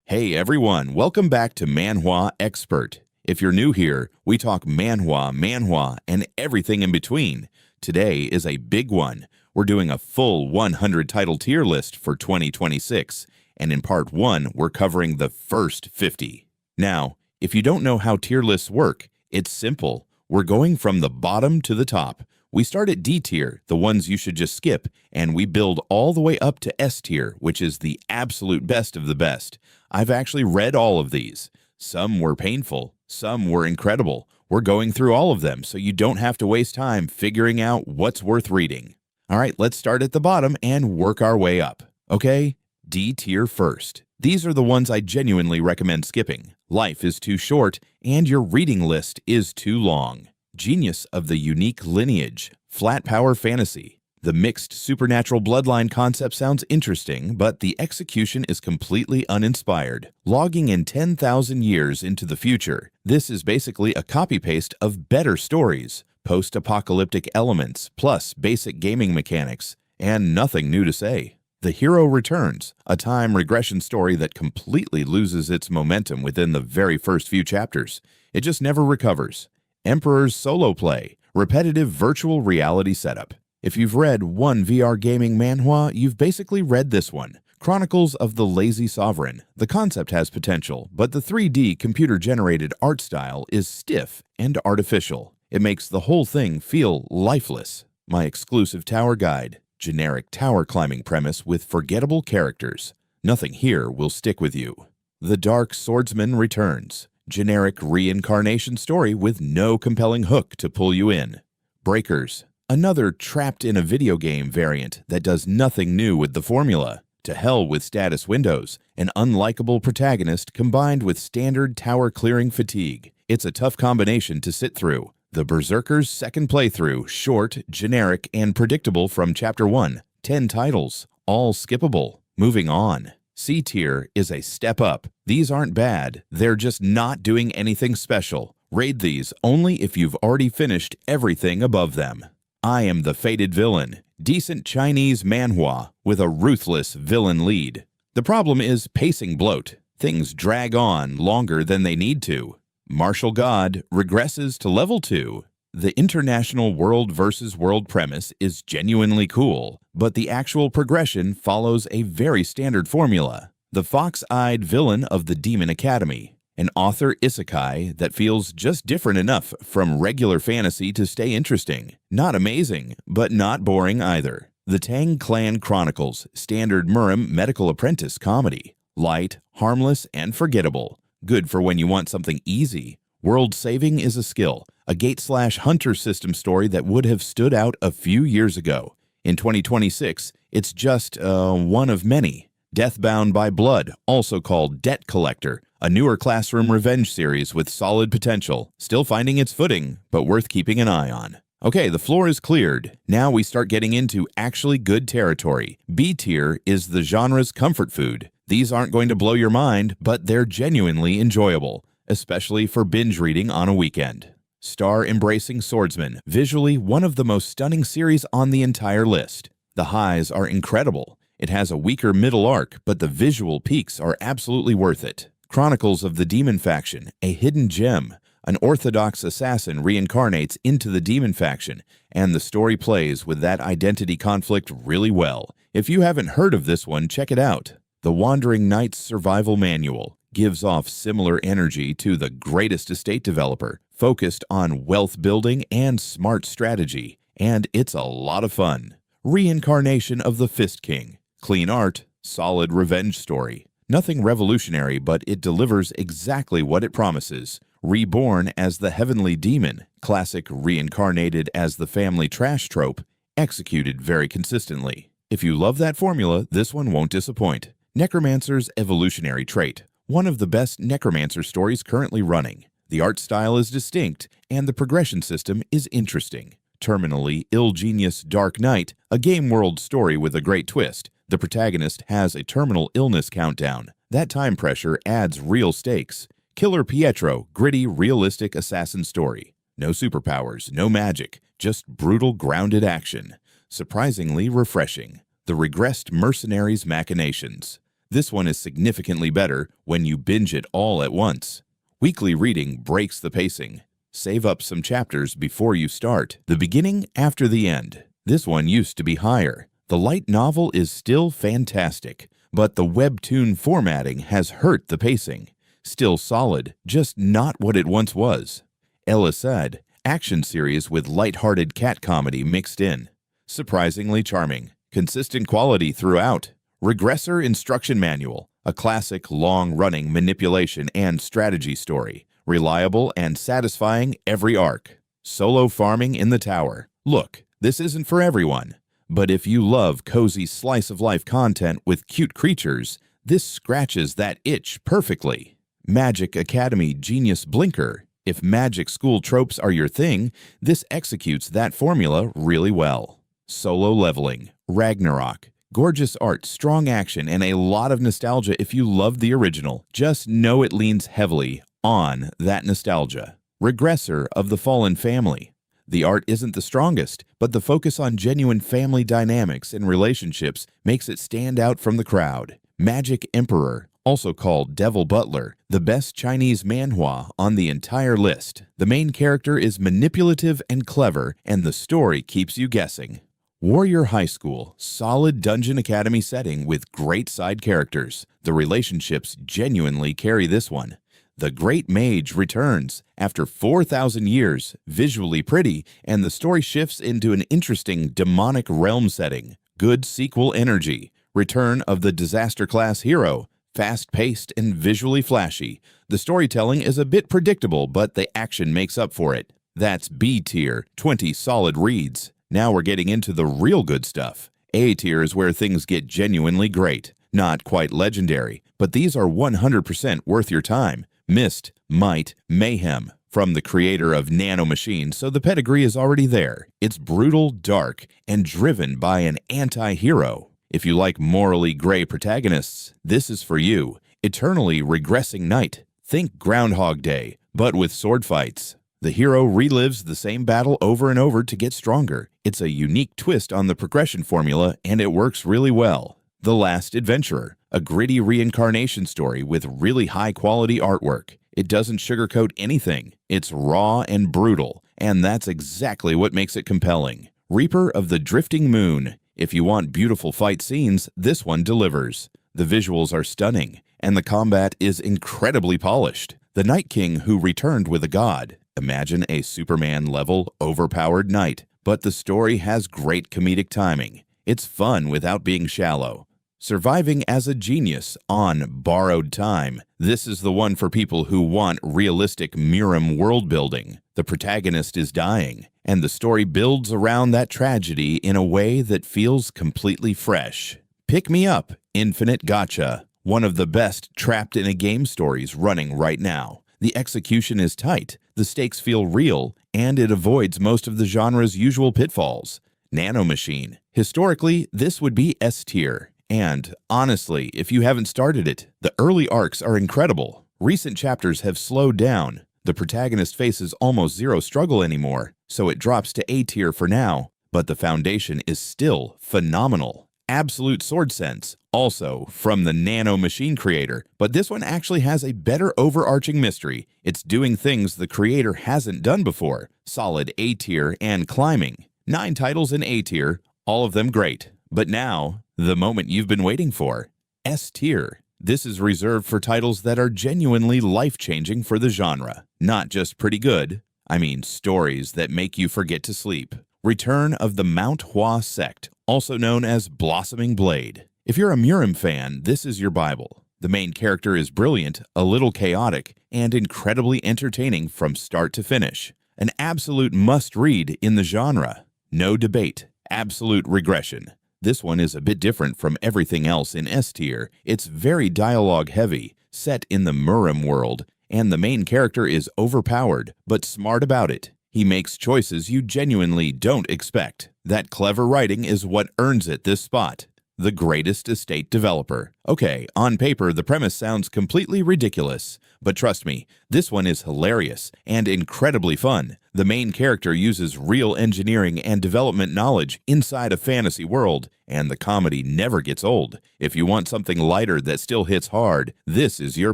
Hey everyone, welcome back to Manhwa Expert. If you're new here, we talk manhwa, and everything in between. Today is a big one. We're doing a full 100 title tier list for 2026, and in part 1, we're covering the first 50. Now, if you don't know how tier lists work, it's simple. We're going from the bottom to the top. We start at D tier, the ones you should just skip, and we build all the way up to S tier, which is the absolute best of the best. I've actually read all of these. Some were painful, some were incredible. We're going through all of them, so you don't have to waste time figuring out what's worth reading. All right, let's start at the bottom and work our way up. Okay, D tier first. These are the ones I genuinely recommend skipping. Life is too short, and your reading list is too long. Genius of the unique lineage, flat power fantasy. The mixed supernatural bloodline concept sounds interesting, but the execution is completely uninspired. Logging in 10,000 years into the future, this is basically a copy-paste of better stories, post-apocalyptic elements, plus basic gaming mechanics, and nothing new to say. The Hero Returns, a time regression story that completely loses its momentum within the very first few chapters. It just never recovers. Emperor's Solo Play, repetitive virtual reality setup. If you've read one VR gaming manhwa, you've basically read this one. Chronicles of the Lazy Sovereign. The concept has potential, but the 3D computer-generated art style is stiff and artificial. It makes the whole thing feel lifeless. My exclusive tower guide. Generic tower climbing premise with forgettable characters. Nothing here will stick with you. The Dark Swordsman returns. Generic reincarnation story with no compelling hook to pull you in. Breakers. Another trapped in a video game variant that does nothing new with the formula. To hell with status windows, an unlikable protagonist combined with standard tower clearing fatigue. It's a tough combination to sit through. The Berserker's second playthrough, short, generic, and predictable from Chapter 1. 10 titles, all skippable. Moving on. C tier is a step up. These aren't bad, they're just not doing anything special. Raid these only if you've already finished everything above them. I Am the Fated Villain. Decent Chinese manhwa with a ruthless villain lead. The problem is pacing bloat. Things drag on longer than they need to. Martial God regresses to level 2. The international world versus world premise is genuinely cool, but the actual progression follows a very standard formula. The fox-eyed villain of the Demon Academy. An author isekai that feels just different enough from regular fantasy to stay interesting. Not amazing, but not boring either. The Tang Clan Chronicles, standard Murim medical apprentice comedy. Light, harmless, and forgettable. Good for when you want something easy. World saving is a skill, a gate/hunter system story that would have stood out a few years ago. In 2026, it's just one of many. Deathbound by Blood, also called Debt Collector, a newer classroom revenge series with solid potential, still finding its footing, but worth keeping an eye on. Okay, the floor is cleared. Now we start getting into actually good territory. B tier is the genre's comfort food. These aren't going to blow your mind, but they're genuinely enjoyable, especially for binge reading on a weekend. Star-embracing Swordsman, visually one of the most stunning series on the entire list. The highs are incredible. It has a weaker middle arc, but the visual peaks are absolutely worth it. Chronicles of the Demon Faction, a hidden gem. An orthodox assassin reincarnates into the demon faction, and the story plays with that identity conflict really well. If you haven't heard of this one, check it out. The Wandering Knight's Survival Manual gives off similar energy to the Greatest Estate Developer, focused on wealth building and smart strategy, and it's a lot of fun. Reincarnation of the Fist King. Clean art, solid revenge story. Nothing revolutionary, but it delivers exactly what it promises. Reborn as the Heavenly Demon, classic reincarnated as the family trash trope, executed very consistently. If you love that formula, this one won't disappoint. Necromancer's Evolutionary trait, one of the best Necromancer stories currently running. The art style is distinct, and the progression system is interesting. Terminally ill genius Dark Knight, a game world story with a great twist. The protagonist has a terminal illness countdown. That time pressure adds real stakes. Killer Pietro, gritty, realistic assassin story. No superpowers, no magic, just brutal, grounded action. Surprisingly refreshing. The Regressed Mercenary's Machinations. This one is significantly better when you binge it all at once. Weekly reading breaks the pacing. Save up some chapters before you start. The beginning after the end. This one used to be higher. The light novel is still fantastic, but the webtoon formatting has hurt the pacing. Still solid, just not what it once was. Eleceed, action series with light-hearted cat comedy mixed in. Surprisingly charming. Consistent quality throughout. Regressor instruction manual, a classic long-running manipulation and strategy story. Reliable and satisfying every arc. Solo farming in the tower. Look, this isn't for everyone. But if you love cozy slice-of-life content with cute creatures, this scratches that itch perfectly. Magic Academy Genius Blinker. If magic school tropes are your thing, this executes that formula really well. Solo leveling. Ragnarok. Gorgeous art, strong action, and a lot of nostalgia if you love the original. Just know it leans heavily on that nostalgia. Regressor of the Fallen Family. The art isn't the strongest, but the focus on genuine family dynamics and relationships makes it stand out from the crowd. Magic Emperor, also called Devil Butler, the best Chinese manhwa on the entire list. The main character is manipulative and clever, and the story keeps you guessing. Warrior High School, solid Dungeon Academy setting with great side characters. The relationships genuinely carry this one. The Great Mage returns after 4,000 years, visually pretty, and the story shifts into an interesting demonic realm setting. Good sequel energy. Return of the disaster class hero. Fast-paced and visually flashy. The storytelling is a bit predictable, but the action makes up for it. That's B tier, 20 solid reads. Now we're getting into the real good stuff. A tier is where things get genuinely great. Not quite legendary, but these are 100% worth your time. Mist, Might, Mayhem, from the creator of Nano Machine, so the pedigree is already there. It's brutal, dark, and driven by an anti-hero. If you like morally gray protagonists, this is for you. Eternally regressing night. Think Groundhog Day, but with sword fights. The hero relives the same battle over and over to get stronger. It's a unique twist on the progression formula, and it works really well. The Last Adventurer, a gritty reincarnation story with really high-quality artwork. It doesn't sugarcoat anything. It's raw and brutal, and that's exactly what makes it compelling. Reaper of the Drifting Moon. If you want beautiful fight scenes, this one delivers. The visuals are stunning, and the combat is incredibly polished. The Night King Who Returned with a God. Imagine a Superman-level, overpowered knight, but the story has great comedic timing. It's fun without being shallow. Surviving as a Genius on Borrowed Time. This is the one for people who want realistic Murim world-building. The protagonist is dying, and the story builds around that tragedy in a way that feels completely fresh. Pick Me Up, Infinite Gacha. One of the best trapped-in-a-game stories running right now. The execution is tight, the stakes feel real, and it avoids most of the genre's usual pitfalls. Nano Machine. Historically, this would be S tier. And, honestly, if you haven't started it, the early arcs are incredible. Recent chapters have slowed down. The protagonist faces almost zero struggle anymore, so it drops to A tier for now, but the foundation is still phenomenal. Absolute Sword Sense, also from the Nano Machine creator, but this one actually has a better overarching mystery. It's doing things the creator hasn't done before. Solid A tier and climbing. 9 titles in A tier, all of them great. But now, the moment you've been waiting for. S tier. This is reserved for titles that are genuinely life-changing for the genre. Not just pretty good, I mean stories that make you forget to sleep. Return of the Manhwa Sect, also known as Blossoming Blade. If you're a Murim fan, this is your Bible. The main character is brilliant, a little chaotic, and incredibly entertaining from start to finish. An absolute must-read in the genre. No debate. Absolute regression. This one is a bit different from everything else in S tier. It's very dialogue-heavy, set in the Murim world, and the main character is overpowered, but smart about it. He makes choices you genuinely don't expect. That clever writing is what earns it this spot. The Greatest Estate Developer. Okay, on paper, the premise sounds completely ridiculous, But trust me, this one is hilarious and incredibly fun. The main character uses real engineering and development knowledge inside a fantasy world, and the comedy never gets old. If you want something lighter that still hits hard, this is your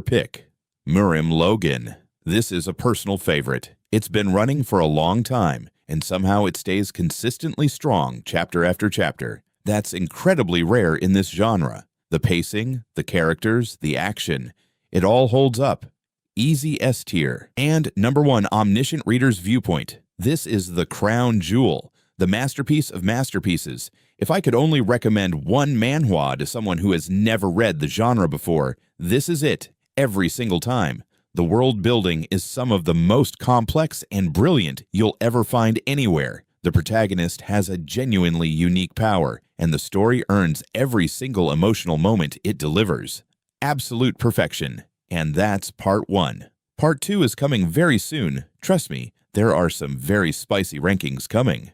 pick. Murim Login. This is a personal favorite. It's been running for a long time, and somehow it stays consistently strong chapter after chapter. That's incredibly rare in this genre. The pacing, the characters, the action, it all holds up. Easy S tier. And number 1, Omniscient Reader's Viewpoint. This is the crown jewel, the masterpiece of masterpieces. If I could only recommend one manhwa to someone who has never read the genre before, this is it, every single time. The world building is some of the most complex and brilliant you'll ever find anywhere. The protagonist has a genuinely unique power, and the story earns every single emotional moment it delivers. Absolute perfection. And that's part 1. Part 2 is coming very soon. Trust me, there are some very spicy rankings coming.